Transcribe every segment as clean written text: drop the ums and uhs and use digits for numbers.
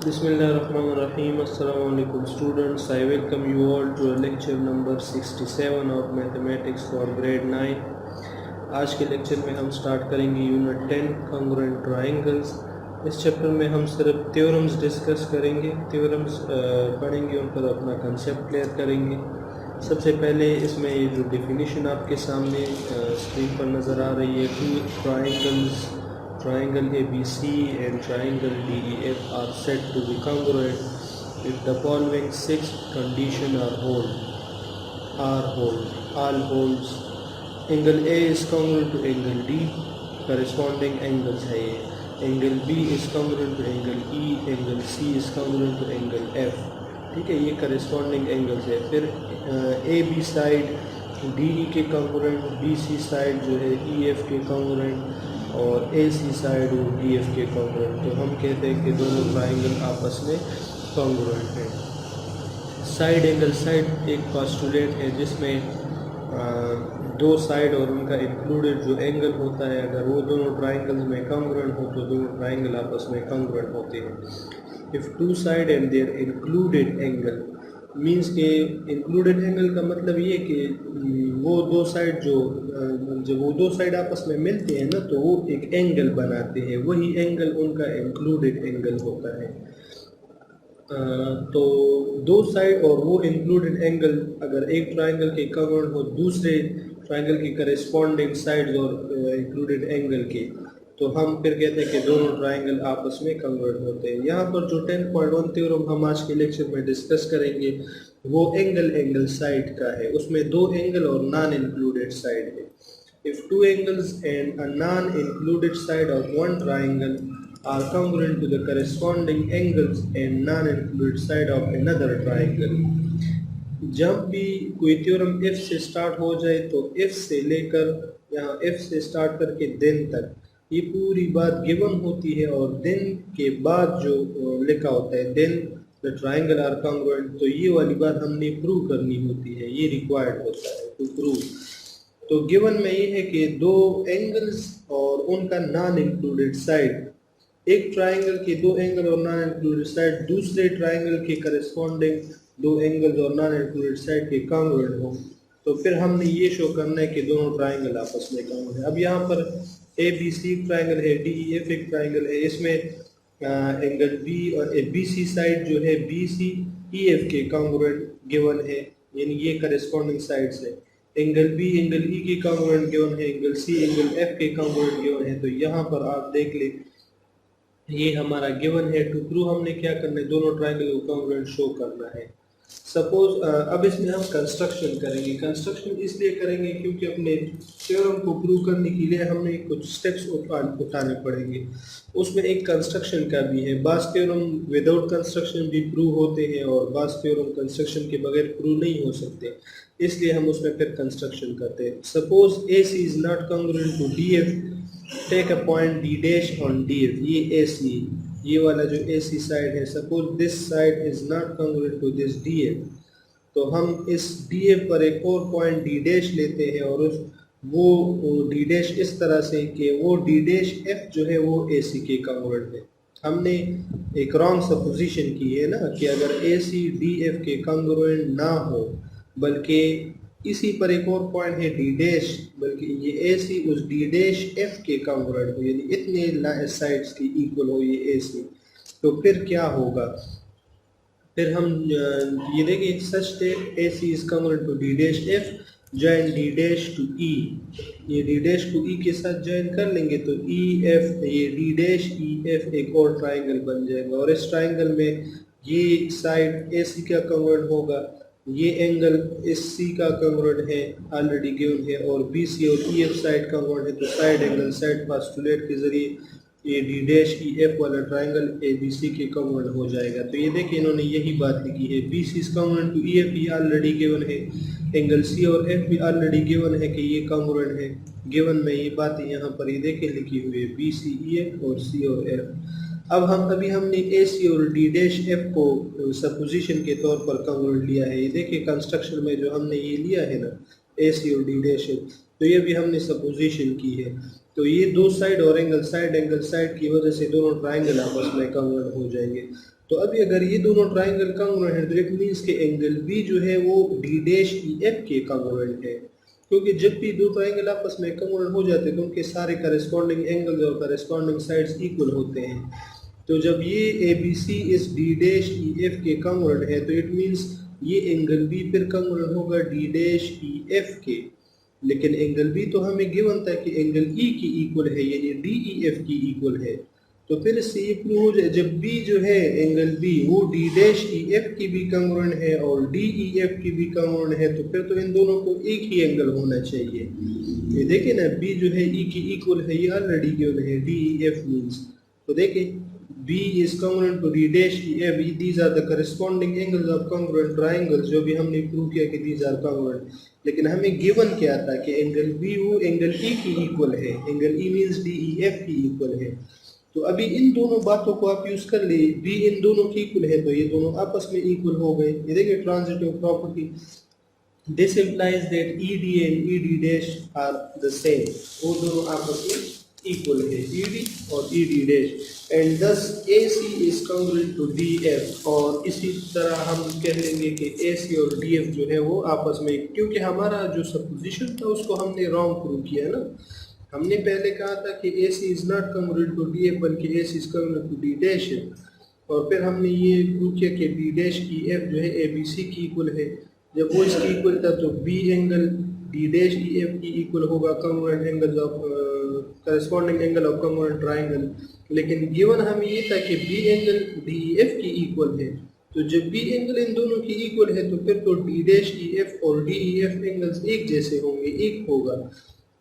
Bismillahirrahmanirrahim. Assalamu alaikum students. I welcome you all to lecture number 67 of mathematics for grade 9. आज के lecture में हम start करेंगे unit 10 congruent triangles. इस chapter में हम सिर्फ थ्योरम्स डिस्कस करेंगे, थ्योरम्स पढ़ेंगे, उन पर अपना कंसेप्ट क्लियर करेंगे। सबसे पहले इसमें ये जो डेफिनेशन आपके सामने स्क्रीन पर नज़र आ रही है, two triangles triangle ABC and triangle DEF are said to be congruent if the following six conditions are all holds. Angle A is congruent to angle D, corresponding angles है ये. Angle B is congruent to angle E, angle C is congruent to angle F. ठीक है, ये corresponding angles है. फिर AB side DE के congruent, BC side जो है EF के congruent और AC साइड और DF के कॉन्ग्रुएंट। तो हम कहते हैं कि दोनों ट्राइंगल आपस में कॉन्ग्रुएंट हैं। साइड एंगल साइड एक पोस्टुलेट है जिसमें दो साइड और उनका इंक्लूडेड जो एंगल होता है, अगर वो दोनों ट्राइंगल्स में कॉन्ग्रुएंट हो तो दोनों ट्राइंगल आपस में कॉन्ग्रुएंट होते हैं। If two side and their included angle means के इंक्लूडेड एंगल का मतलब ये कि वो दो साइड जब वो दो साइड आपस में मिलते हैं ना तो वो एक एंगल बनाते हैं, वही एंगल उनका इंक्लूडेड एंगल होता है। तो दो साइड और वो इंक्लूडेड एंगल अगर एक ट्राइंगल के कॉन्ग्रुएंट हो दूसरे ट्राइंगल के करेस्पॉन्डिंग साइड्स और इंक्लूडेड एंगल के, तो हम फिर कहते हैं कि दोनों ट्राइंगल आपस में कन्वर्ट होते हैं। यहाँ पर जो 10.1 थ्योरम हम आज के लेक्चर में डिस्कस करेंगे वो एंगल साइड का है। उसमें दो एंगल और नॉन इंक्लूडेड साइड है। If two angles and a non included side of one triangle are congruent to the corresponding angles and non included side of another triangle. जब भी कोई थ्योरम इफ से स्टार्ट हो जाए तो if से लेकर यहाँ इफ से स्टार्ट करके देन तक ये पूरी बात गिवन होती है और देन के बाद जो लिखा होता है then the triangle are congruent, तो ये वाली बात हमने प्रूव करनी होती है, ये रिक्वायर्ड होता है टू प्रूव। तो गिवन में ये है कि दो एंगल्स और उनका नॉन इंक्लूडेड साइड, एक ट्राइंगल के दो एंगल और नॉन इंक्लूडेड साइड दूसरे ट्राइंगल के करेस्पॉन्डिंग दो एंगल्स और नॉन इंक्लूडेड साइड के कॉन्ग्रुएंट हो, तो फिर हमने ये शो करना है कि दोनों ट्राइंगल आपस में कॉन्ग्रुएंट है। अब यहाँ पर ABC ट्राइंगल है, DEF एक ट्राइंगल है, इसमें एंगल B और BC साइड जो है BC EF के कॉन्ग्रुएंट गिवन है, यानी ये करेस्पॉन्डिंग साइड्स है। एंगल B एंगल E के कॉन्ग्रुएंट गिवन है, एंगल C एंगल F के कॉन्ग्रुएंट गिवन है। तो यहाँ पर आप देख ले ये हमारा गिवन है। टू प्रूव हमने क्या करना है, दोनों ट्राइंगल को कॉन्ग्रुएंट शो करना है। सपोज अब इसमें हम कंस्ट्रक्शन करेंगे। कंस्ट्रक्शन इसलिए करेंगे क्योंकि अपने थ्योरम को प्रूव करने के लिए हमें कुछ स्टेप्स उठाने पड़ेंगे, उसमें एक कंस्ट्रक्शन का भी है। बास थ्योरम विदाउट कंस्ट्रक्शन भी प्रूव होते हैं और बास थ्योरम कंस्ट्रक्शन के बगैर प्रूव नहीं हो सकते, इसलिए हम उसमें फिर कंस्ट्रक्शन करते हैं। Suppose AC is not congruent to DF, take a point D dash on DF। ये AC, ये वाला जो AC साइड है, suppose this side is not congruent to this DF, तो हम इस DF पर एक और पॉइंट D डैश लेते हैं और वो D डैश इस तरह से कि वो D डैश F जो है वो AC के कॉन्ग्रुएंट है। हमने एक रॉन्ग सपोजिशन की है ना कि अगर AC DF के कॉन्ग्रुएंट ना हो बल्कि इसी पर एक और पॉइंट है D डैश, बल्कि ये AC उस D डैश F के कॉन्ग्रुएंट हो, यानी इतने साइड्स की इक्वल हो ये AC, तो फिर क्या होगा, फिर हम ये देखिए such state AC is congruent to D dash F join D dash to E। ये D डैश टू E के साथ जॉइन कर लेंगे तो EF ये D डैश EF एक और ट्राइंगल बन जाएगा और इस ट्राइंगल में ये साइड AC का कॉन्ग्रुएंट होगा, ये एंगल इस C का कॉन्ग्रुएंट है ऑलरेडी गिवन है और BC और EF साइड कॉन्ग्रुएंट है, तो साइड एंगल साइड पोस्टुलेट के जरिए ये D डैश EF वाला ट्राइंगल ABC के कॉन्ग्रुएंट हो जाएगा। तो ये देखिए इन्होंने यही बात लिखी है, BC is congruent to EF भी ऑलरेडी गिवन है, एंगल C और F भी ऑलरेडी गिवन है कि ये कॉन्ग्रुएंट है। गिवन में ये बातें यहाँ पर ये देखिए लिखी हुई है BC EF और C और F। अब हमने AC और D डैश F को सपोजिशन के तौर पर कॉन्ग्रुएंट लिया है। ये देखिए कंस्ट्रक्शन में जो हमने ये लिया है ना AC और D डैश F, तो ये भी हमने सपोजिशन की है। तो ये दो साइड और एंगल साइड की वजह से दोनों ट्राइंगल आपस में कॉन्ग्रुएंट हो जाएंगे। तो अभी अगर ये दोनों ट्राइंगल कॉन्ग्रुएंट है तो इट मीन्स के एंगल बी जो है वो डी डैश ई एफ के कॉन्ग्रुएंट है, क्योंकि जब भी दो ट्राइंगल आपस में कॉन्ग्रुएंट हो जाते हैं तो उनके सारे करस्पॉन्डिंग एंगल्स और करस्पॉन्डिंग साइड्स इक्वल होते हैं। तो जब ये ए बी सी इस डी डैश ई एफ के कॉन्ग्रुएंट है तो इट मीन्स ये एंगल बी फिर कॉन्ग्रुएंट होगा डी डैश ई एफ के, लेकिन एंगल बी तो हमें गिवन था कि एंगल ई की इक्वल है यानी डी ई एफ की इक्वल है। तो फिर इससे ये प्रूव हो जाए जब बी जो है एंगल बी वो डी डैश ई एफ की भी कॉन्ग्रुएंट है और डी ई एफ की भी कॉन्ग्रुएंट है तो फिर तो इन दोनों को एक ही एंगल होना चाहिए। ये देखिए ना बी जो है ई की इक्वल है, ये ऑलरेडी गिवन है डी ई एफ मीन्स। तो देखिए B is congruent to D dash EF. These are the corresponding angles of congruent triangles, जो भी हमने प्रूव किया कि these are congruent। लेकिन हमें गिवन क्या था कि एंगल B वो एंगल E की इक्वल है, एंगल E मीन्स DEF की इक्वल है। तो अभी इन दोनों बातों को आप यूज कर ले, B इन दोनों की इक्वल है तो ये दोनों आपस में इक्वल हो गए। ये देखिए transitive property, this implies that ED and ED dash are the same, वो दोनों आपस में इक्वल है ED और ED dash, and thus AC is congruent to DF। और इसी तरह हम कह लेंगे कि AC और DF जो है वो आपस में, क्योंकि हमारा जो सपोजिशन था उसको हमने रॉन्ग प्रूव किया है ना। हमने पहले कहा था कि AC is not congruent to DF बल्कि AC is congruent to D dash है, और फिर हमने ये प्रूव किया कि D dash की F जो है ABC की इक्वल है। जब वो इसकी इक्वल था तो B angle D dash EF की इक्वल होगा congruent angle of corresponding angle of congruent triangle. लेकिन गिवन हमें ये था कि B एंगल DEF की इक्वल है, तो जब B एंगल इन दोनों की इक्वल है तो फिर तो D dash EF और DEF एंगल्स एक जैसे होंगे, एक होगा।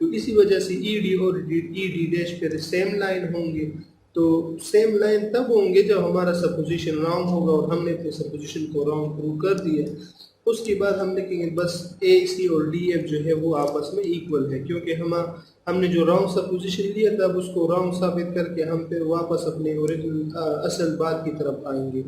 तो इसी वजह से ED और ED डैश फिर सेम लाइन होंगे। तो सेम लाइन तब होंगे जब हमारा सपोजिशन रॉन्ग होगा, और हमने अपने सपोजिशन को रॉन्ग प्रूव कर दिया। उसके बाद हम देखेंगे बस AC और DF जो है वो आपस में इक्वल है, क्योंकि हमने जो रॉन्ग सपोजिशन लिया था उसको रॉन्ग साबित करके हम फिर वापस अपने ओरिजिनल असल बात की तरफ आएंगे।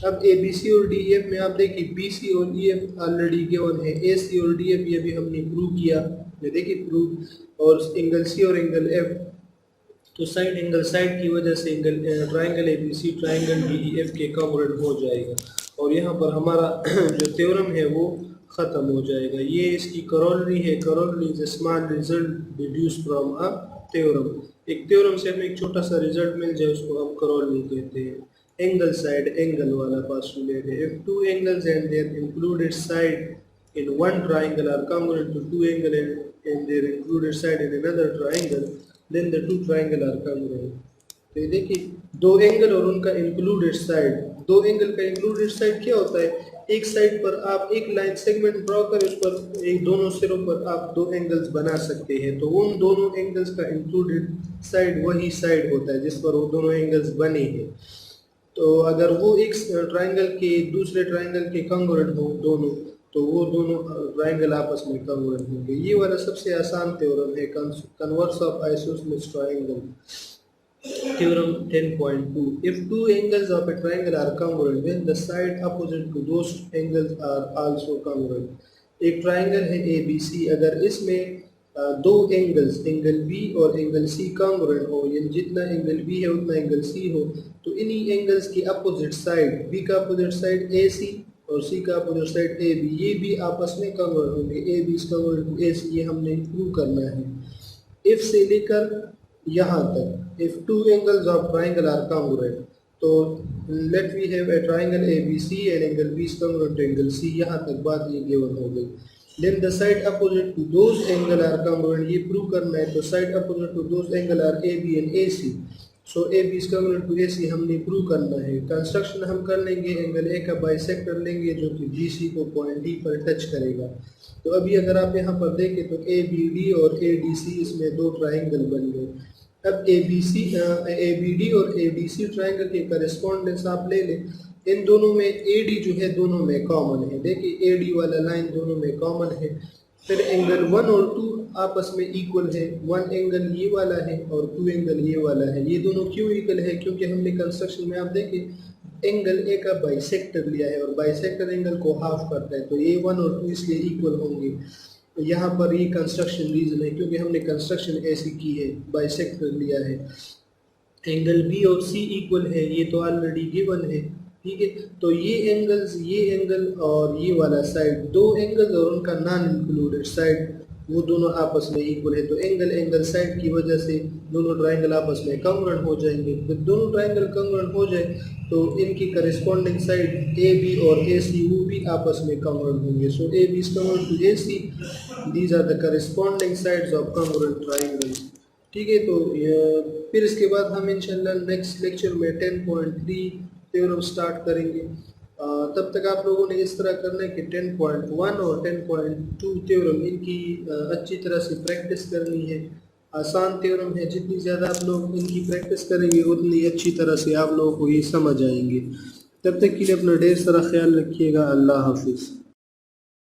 अब ABC और DF में आप देखिए BC और EF ऑलरेडी गिवन है, AC और DF ये भी हमने प्रूव किया, ये देखिए प्रूव। और एंगल C और एंगल F, तो साइड एंगल साइड की वजह से angle triangle ABC triangle DEF के कॉन्ग्रुएंट हो जाएगा, और यहाँ पर हमारा जो थ्योरम है वो ख़त्म हो जाएगा। ये इसकी करोलरी है, corollary is a small result deduce from a theorem. एक थ्योरम से हमें एक छोटा सा रिजल्ट मिल जाए उसको हम करोलरी कहते हैं। एंगल साइड एंगल वाला पोस्टुलेट है, if two angles and their included side in one triangle are congruent to two angle and their included side in another triangle, then the two triangle are congruent। तो ये देखिए दो angle और उनका included side, दो angle का included side क्या होता है, एक साइड पर आप एक लाइन सेगमेंट ड्रॉ कर उस पर एक दोनों सिरों पर आप दो एंगल्स बना सकते हैं, तो उन दोनों एंगल्स का इंक्लूडेड साइड वही साइड होता है जिस पर वो दोनों एंगल्स बने हैं। तो अगर वो एक ट्राइंगल के दूसरे ट्राइंगल के कॉन्ग्रुएंट हो दोनों, तो वो दोनों ट्राइंगल आपस में कॉन्ग्रुएंट होंगे। ये वाला सबसे आसान थ्योरम है, converse of isosceles triangle, Theorem 10.2। If two angles of a triangle are congruent, then the side opposite to those angles are also congruent। एक ट्राइंगल है ABC, अगर इसमें दो एंगल्स एंगल B और एंगल C कॉन्ग्रुएंट हो, यानी जितना angle B है उतना एंगल C हो, तो इन्हीं एंगल्स की अपोजिट साइड, B का अपोजिट साइड AC और C का अपोजिट साइड AB, ये भी आपस में कॉन्ग्रुएंट होंगे। AB is congruent to AC, ये हमने प्रूव करना है। इफ से लेकर यहाँ तक, if two angles of triangle are congruent, तो let we have a triangle ABC and angle B is congruent to angle C, यहाँ तक बात ये गिवन हो गई। Then the side opposite to those angle are congruent, ये prove करना है, तो side opposite to those angle are AB and AC, so AB is congruent to AC हमने प्रूव करना है। कंस्ट्रक्शन हम कर लेंगे, एंगल A का बाइसेक्टर लेंगे जो कि BC को पॉइंट D पर टच करेगा। तो अभी अगर आप यहाँ पर देखें तो ABD और ADC इसमें दो ट्राइंगल बन गए। अब ABD और ADC ट्राइंगल के करस्पॉन्डेंस आप ले लें, इन दोनों में AD जो है दोनों में कॉमन है, देखिए AD वाला लाइन दोनों में कॉमन है। फिर एंगल 1 और 2 आपस में इक्वल है, 1 एंगल ये वाला है और 2 एंगल ये वाला है। ये दोनों क्यों इक्वल है, क्योंकि हमने कंस्ट्रक्शन में आप देखिए एंगल A का बाइसेक्टर लिया है और बाइसेक्टर एंगल को हाफ करता है, तो A1 और 2 इसलिए इक्वल होंगे। यहाँ पर ये कंस्ट्रक्शन रीज़न है क्योंकि हमने कंस्ट्रक्शन ऐसी की है, बाइसेक्टर लिया है। एंगल बी और सी इक्वल है, ये तो ऑलरेडी गिवन है, ठीक है। तो ये एंगल और ये वाला साइड, दो एंगल और उनका नॉन इंक्लूडेड साइड, वो दोनों आपस में इक्वल है। तो एंगल साइड की वजह से दोनों ट्राइंगल आपस में कॉन्ग्रुएंट हो जाएंगे। जब दोनों ट्राइंगल कॉन्ग्रुएंट हो जाए तो इनकी करेस्पॉन्डिंग साइड ए बी और ए सी वो भी आपस में कॉन्ग्रुएंट होंगे। So A B is congruent to A C, these are the corresponding sides of congruent triangles, ठीक है। तो फिर इसके बाद हम इंशाल्लाह नेक्स्ट लेक्चर में 10.3 थ्योरम स्टार्ट करेंगे। तब तक आप लोगों ने इस तरह करना है कि 10.1 और 10.2 थ्योरम इनकी अच्छी तरह से प्रैक्टिस करनी है। आसान थ्योरम है, जितनी ज़्यादा आप लोग इनकी प्रैक्टिस करेंगे उतनी अच्छी तरह से आप लोगों को ये समझ आएंगे। तब तक के लिए अपना ढेर सारा ख्याल रखिएगा। अल्लाह हाफिज़।